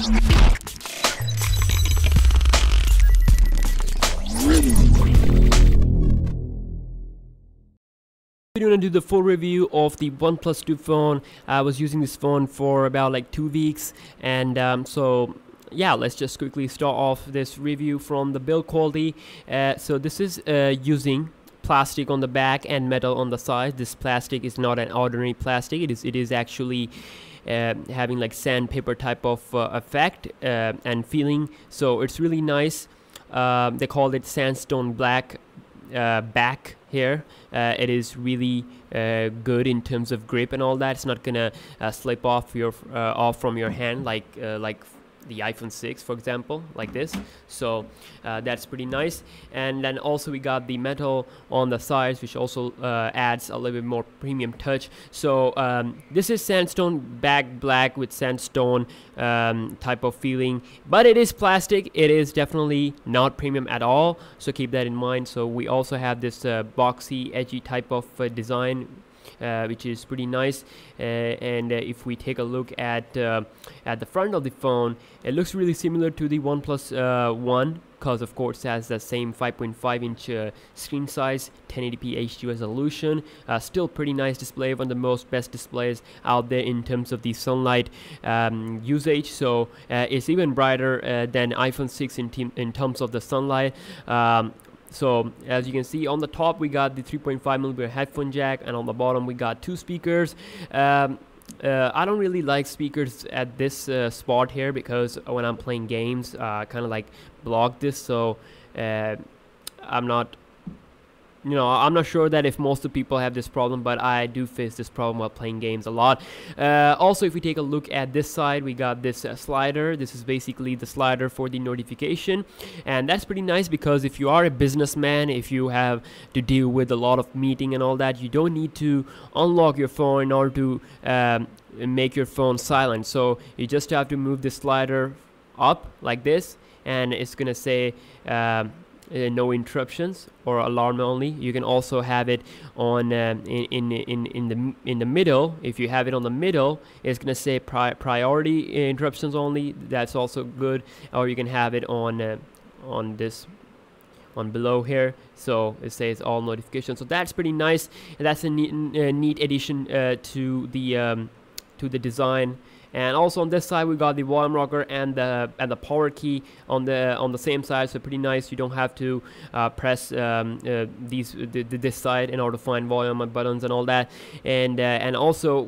We're going to do the full review of the OnePlus 2 phone. I was using this phone for about like 2 weeks, and so yeah, let's just quickly start off this review from the build quality. So this is using plastic on the back and metal on the side. This plastic is not an ordinary plastic. It is actually having like sandpaper type of effect and feeling. So it's really nice. They call it sandstone black back here. It is really good in terms of grip and all that. It's not gonna slip off from your hand like the iPhone 6, for example, like this. So that's pretty nice. And then also we got the metal on the sides, which also adds a little bit more premium touch. So this is sandstone back black with sandstone type of feeling, but it is plastic. It is definitely not premium at all, so keep that in mind. So we also have this boxy edgy type of design, which is pretty nice. And if we take a look at the front of the phone, it looks really similar to the OnePlus 1, because of course it has the same 5.5-inch screen size, 1080p HD resolution. Still pretty nice display, one of the best displays out there in terms of the sunlight usage. So it's even brighter than iPhone 6 in terms of the sunlight. So as you can see, on the top we got the 3.5mm headphone jack, and on the bottom we got 2 speakers. I don't really like speakers at this spot here, because when I'm playing games, kind of like block this. So I'm not sure that if most of the people have this problem, but I do face this problem while playing games a lot. Also, if we take a look at this side, we got this slider. This is basically the slider for the notification, and that's pretty nice, because if you are a businessman, if you have to deal with a lot of meeting and all that, you don't need to unlock your phone in order to make your phone silent. So you just have to move the slider up like this, and it's gonna say no interruptions or alarm only. You can also have it on in the middle. If you have it on the middle, it's gonna say priority interruptions only. That's also good. Or you can have it on below here, so it says all notifications. So that's pretty nice, and that's a neat addition to the design. And also on this side we got the volume rocker and the power key on the same side, so pretty nice. You don't have to press this side in order to find volume and buttons and all that. And also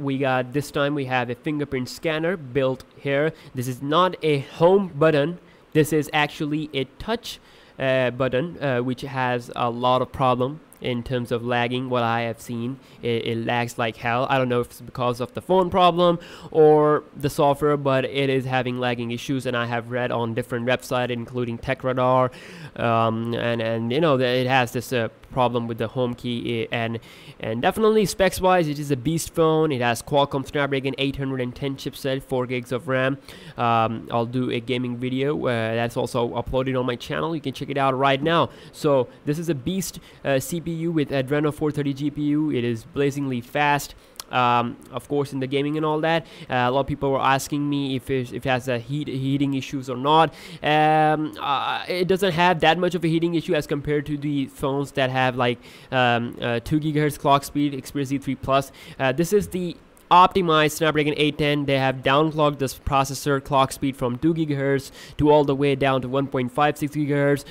this time we have a fingerprint scanner built here. This is not a home button. This is actually a touch button, which has a lot of problem in terms of lagging. What I have seen, it lags like hell. I don't know if it's because of the phone problem or the software, but it is having lagging issues, and I have read on different websites including TechRadar, and you know that it has this problem with the home key. And definitely specs wise, it is a beast phone. It has Qualcomm Snapdragon 810 chipset, 4 gigs of RAM. I'll do a gaming video that's also uploaded on my channel. You can check it out right now. So this is a beast CPU with Adreno 430 GPU. It is blazingly fast. Of course, in the gaming and all that, a lot of people were asking me if it has a heating issues or not. It doesn't have that much of a heating issue as compared to the phones that have like 2 GHz clock speed, Xperia Z3 Plus. This is the optimized Snapdragon 810. They have downclocked this processor clock speed from 2 GHz to all the way down to 1.56 GHz.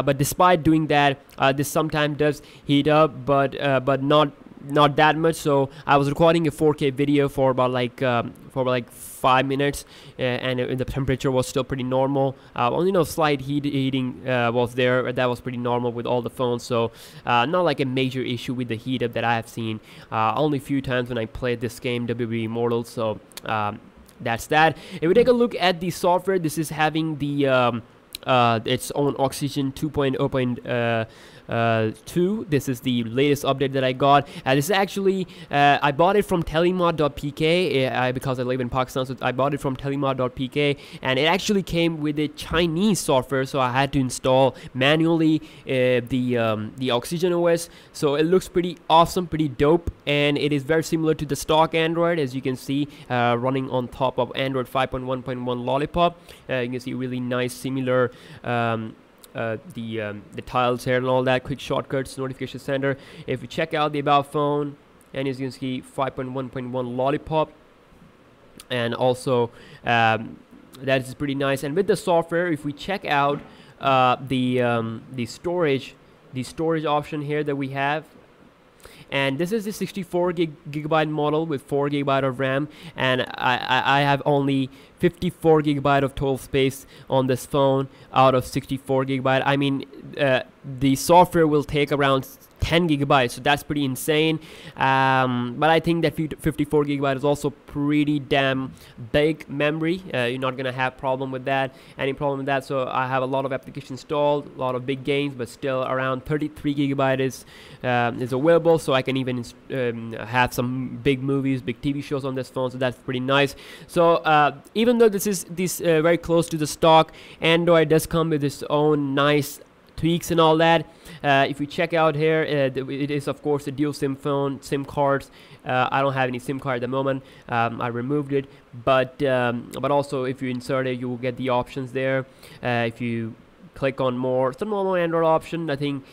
But despite doing that, this sometimes does heat up, but not that much. So I was recording a 4K video for about like 5 minutes, and the temperature was still pretty normal. Only slight heating was there. That was pretty normal with all the phones. So not like a major issue with the heat up that I have seen. Only a few times when I played this game, WWE Immortal. So that's that. If we take a look at the software, this is having the its own Oxygen 2.0.2. This is the latest update that I got. This is actually I bought it from telemod.pk because I live in Pakistan, so I bought it from telemod.pk, and it actually came with a Chinese software, so I had to install manually the Oxygen OS. So it looks pretty awesome, pretty dope, and it is very similar to the stock Android, as you can see, running on top of Android 5.1.1 Lollipop. You can see really nice similar the tiles here and all that, quick shortcuts, notification center. If you check out the about phone, and as you can see, 5.1.1 Lollipop, and also that is pretty nice. And with the software, if we check out the storage option here that we have, and this is the 64 gigabyte model with 4 gigabyte of RAM, and I have only 54 gigabyte of total space on this phone out of 64 gigabyte. I mean, the software will take around 10 gigabytes, so that's pretty insane. But I think that 54 gigabyte is also pretty damn big memory. You're not gonna have any problem with that. So I have a lot of applications installed, a lot of big games, but still around 33 gigabyte is available, so I can even have some big movies, big TV shows on this phone, so that's pretty nice. So even though this is very close to the stock Android, does come with its own nice tweaks and all that. If we check out here, it is of course a dual SIM phone, SIM cards. I don't have any SIM card at the moment. I removed it, but also if you insert it, you will get the options there. If you click on more, it's a normal Android option, nothing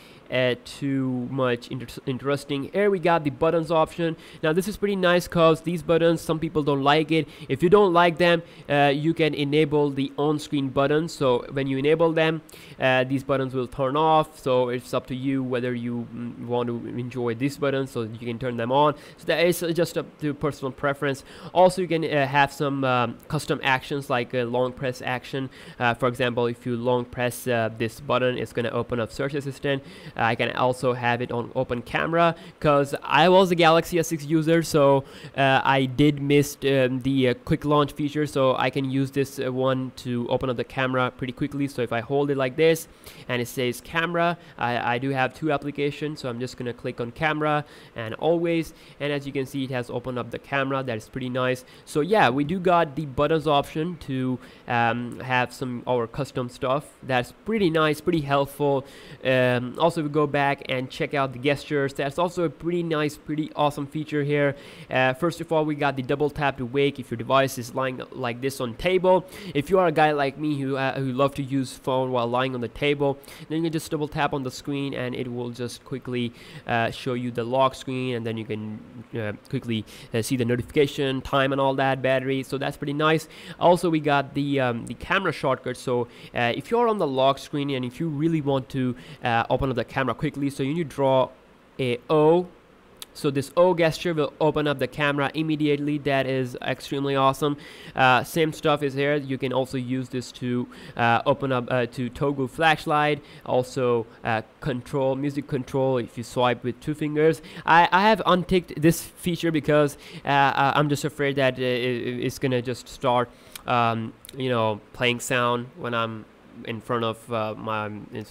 too much interesting. Here we got the buttons option. Now this is pretty nice because these buttons, some people don't like it. If you don't like them, you can enable the on-screen buttons. So when you enable them, these buttons will turn off. So it's up to you whether you want to enjoy these buttons, so you can turn them on. So that is just up to personal preference. Also, you can have some custom actions like a long press action. For example, if you long press this button, it's going to open up search assistant. I can also have it on open camera because I was a Galaxy S6 user, so I did miss the quick launch feature, so I can use this one to open up the camera pretty quickly. So if I hold it like this and it says camera, I do have two applications, so I'm just gonna click on camera and always, and as you can see, it has opened up the camera. That is pretty nice. So yeah, we do got the buttons option to have some our custom stuff. That's pretty nice, pretty helpful. Also, we go back and check out the gestures. That's also a pretty nice, pretty awesome feature here. First of all, we got the double tap to wake if your device is lying like this on table. If you are a guy like me who love to use phone while lying on the table, then you can just double tap on the screen and it will just quickly show you the lock screen, and then you can quickly see the notification, time and all that, battery. So that's pretty nice. Also, we got the camera shortcut. So if you're on the lock screen and if you really want to open up the camera quickly, so you need to draw a O. So this O gesture will open up the camera immediately. That is extremely awesome. Same stuff is here. You can also use this to open up to toggle flashlight, also music control if you swipe with 2 fingers. I have unticked this feature because I'm just afraid that it's gonna just start you know, playing sound when I'm in front of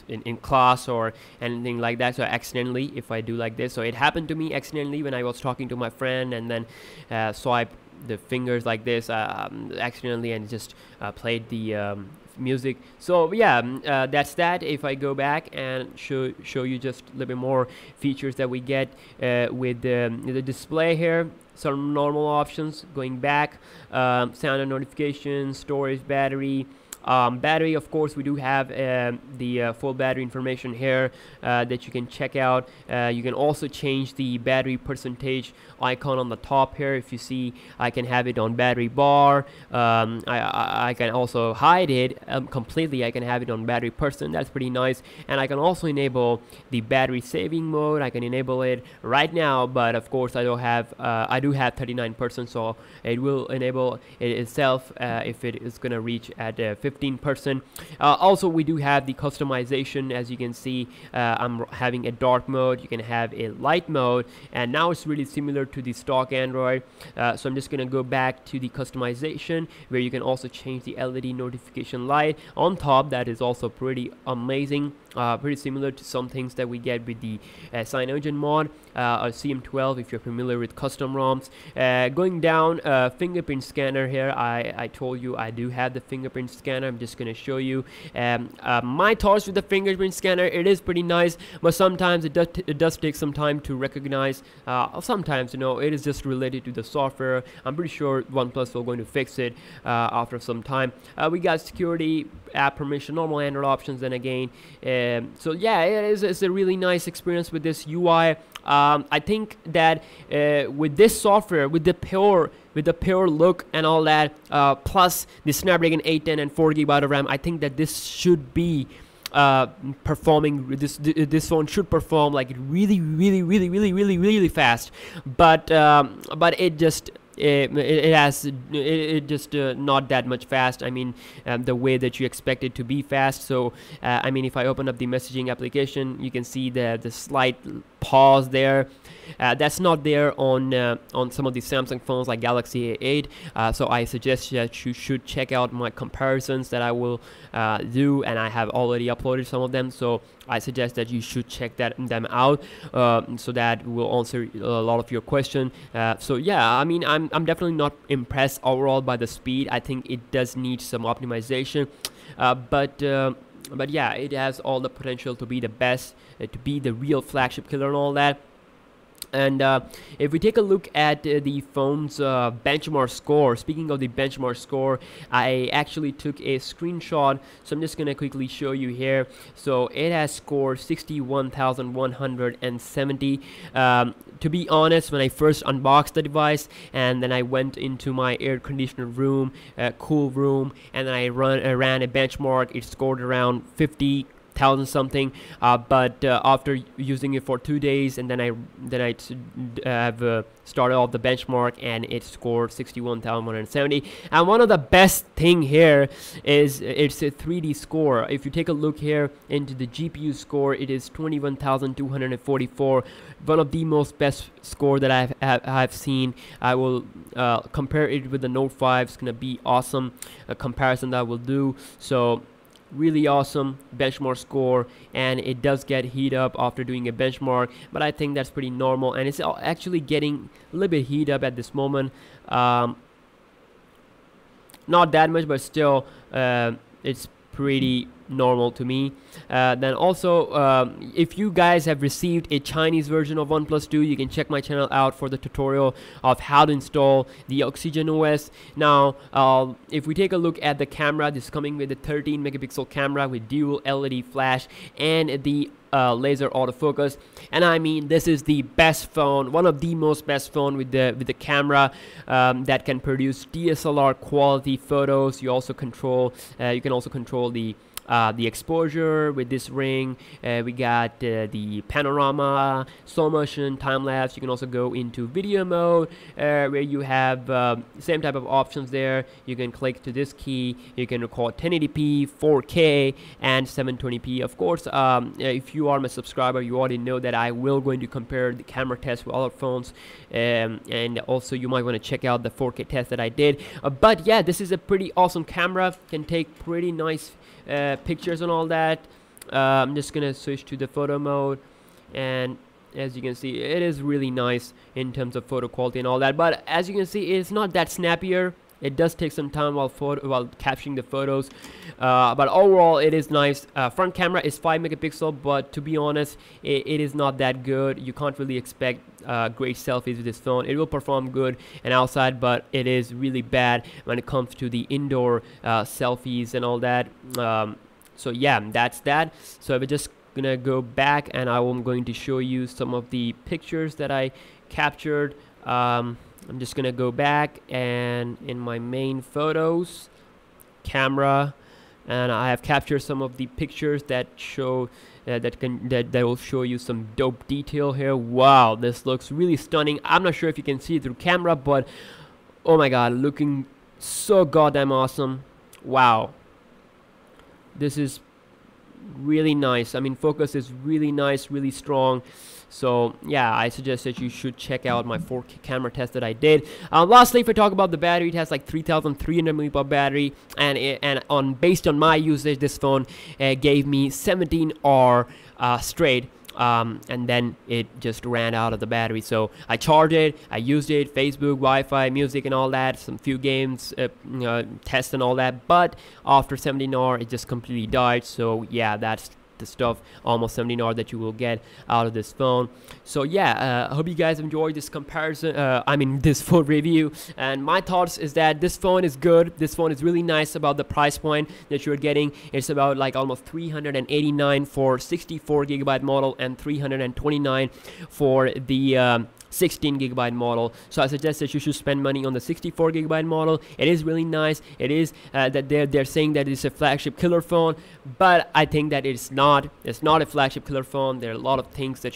in class or anything like that. So accidentally, if I do like this, so it happened to me accidentally when I was talking to my friend and then swipe the fingers like this accidentally, and just played the music. So yeah, that's that. If I go back and show you just a little bit more features that we get with the display here. Some normal options going back, sound and notifications, storage, battery. Battery, of course, we do have the full battery information here that you can check out. You can also change the battery percentage icon on the top here. If you see, I can have it on battery bar. I can also hide it completely. I can have it on battery percent. That's pretty nice. And I can also enable the battery saving mode. I can enable it right now, but of course I don't have I do have 39%, so it will enable it itself if it is gonna reach at 15%. Also, we do have the customization. As you can see, I'm having a dark mode. You can have a light mode, and now it's really similar to the stock Android. So I'm just gonna go back to the customization, where you can also change the LED notification light. light on top that is also pretty amazing. Pretty similar to some things that we get with the Cyanogen mod or CM12 if you're familiar with custom ROMs. Going down, fingerprint scanner here. I told you I do have the fingerprint scanner. I'm just gonna show you my thoughts with the fingerprint scanner. It is pretty nice, but sometimes it does take some time to recognize. Sometimes, you know, it is just related to the software. I'm pretty sure OnePlus will going to fix it after some time. We got security, app permission, normal Android options, and again. So yeah, it's a really nice experience with this UI. I think that with this software, with the pure look and all that, plus the Snapdragon 810 and 4GB of RAM, I think that this should be performing. This phone should perform like really fast. But it just it just not that much fast. I mean, the way that you expect it to be fast. So I mean, if I open up the messaging application, you can see the slight pause there. That's not there on some of the Samsung phones like Galaxy A8. So I suggest that you should check out my comparisons that I will do, and I have already uploaded some of them. So I suggest that you should check them out, so that will answer a lot of your question. So yeah, I mean, I'm definitely not impressed overall by the speed. I think it does need some optimization, but yeah, it has all the potential to be the best, to be the real flagship killer and all that. And if we take a look at the phone's benchmark score, speaking of the benchmark score, I actually took a screenshot, so I'm just going to quickly show you here. So it has scored 61,170. To be honest, when I first unboxed the device and then I went into my air conditioned room, cool room, and then I ran a benchmark, it scored around 50,000 something, but after using it for 2 days, and then I have started off the benchmark, and it scored 61,170. And one of the best thing here is it's a 3D score. If you take a look here into the GPU score, it is 21,244. One of the most best score that I've seen. I will compare it with the Note 5. It's gonna be awesome, a comparison that I will do. So really awesome benchmark score, and it does get heat up after doing a benchmark, but I think that's pretty normal, and it's actually getting a little bit heat up at this moment. Not that much, but still it's pretty normal to me. Then also, if you guys have received a Chinese version of OnePlus 2, you can check my channel out for the tutorial of how to install the Oxygen OS. Now if we take a look at the camera, this is coming with a 13 megapixel camera with dual LED flash and the laser autofocus, and I mean, this is the best phone, one of the most best phone with the camera that can produce DSLR quality photos. You also control you can also control the exposure with this ring. We got the panorama, slow motion, time lapse. You can also go into video mode, where you have same type of options there. You can click to this key. You can record 1080p, 4K, and 720p. Of course, if you are my subscriber, you already know that I will going to compare the camera test with other phones, and also you might want to check out the 4K test that I did. But yeah, this is a pretty awesome camera. Can take pretty nice pictures and all that. I'm just gonna switch to the photo mode, and as you can see, it is really nice in terms of photo quality and all that. But as you can see, it's not that snappier. It does take some time while capturing the photos, but overall it is nice. Front camera is 5 megapixel, but to be honest, it is not that good. You can't really expect great selfies with this phone. It will perform good and outside, but it is really bad when it comes to the indoor selfies and all that. So yeah, that's that. So we're just gonna go back, and I'm going to show you some of the pictures that I captured. I'm just gonna go back, and in my main photos, camera, and I have captured some of the pictures that show that will show you some dope detail here. Wow, this looks really stunning. I'm not sure if you can see it through camera, but oh my god, looking so goddamn awesome. Wow, this is really nice. I mean, focus is really nice, really strong. So yeah, I suggest that you should check out my 4K camera test that I did. Lastly, if I talk about the battery, it has like 3,300 mAh battery, and based on my usage, this phone gave me 17 hours straight. And then it just ran out of the battery. So I charged it, I used it, Facebook, Wi-Fi, music and all that, some few games, tests and all that, but after 17 hours it just completely died. So yeah, that's the stuff, almost 17 hours that you will get out of this phone. So yeah, I hope you guys enjoyed this comparison, this full review. And my thoughts is that this phone is good. This phone is really nice. About the price point that you're getting, it's about like almost 389 for 64 gigabyte model and 329 for the 16 gigabyte model. So I suggest that you should spend money on the 64 gigabyte model. It is really nice. It is that they're saying that it's a flagship killer phone, but I think that it's not a flagship killer phone. There are a lot of things that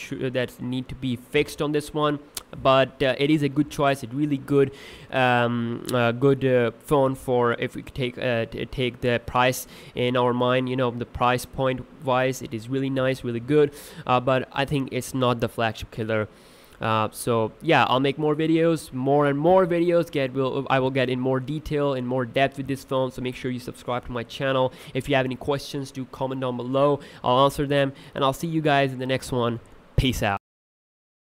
need to be fixed on this one, but it is a good choice. It's really good phone for, if we take the price in our mind, you know, the price point wise, it is really nice, really good, but I think it's not the flagship killer. So yeah, I'll make more videos, more and more videos. I will get in more detail, in more depth with this phone. So make sure you subscribe to my channel. If you have any questions, do comment down below. I'll answer them, and I'll see you guys in the next one. Peace out.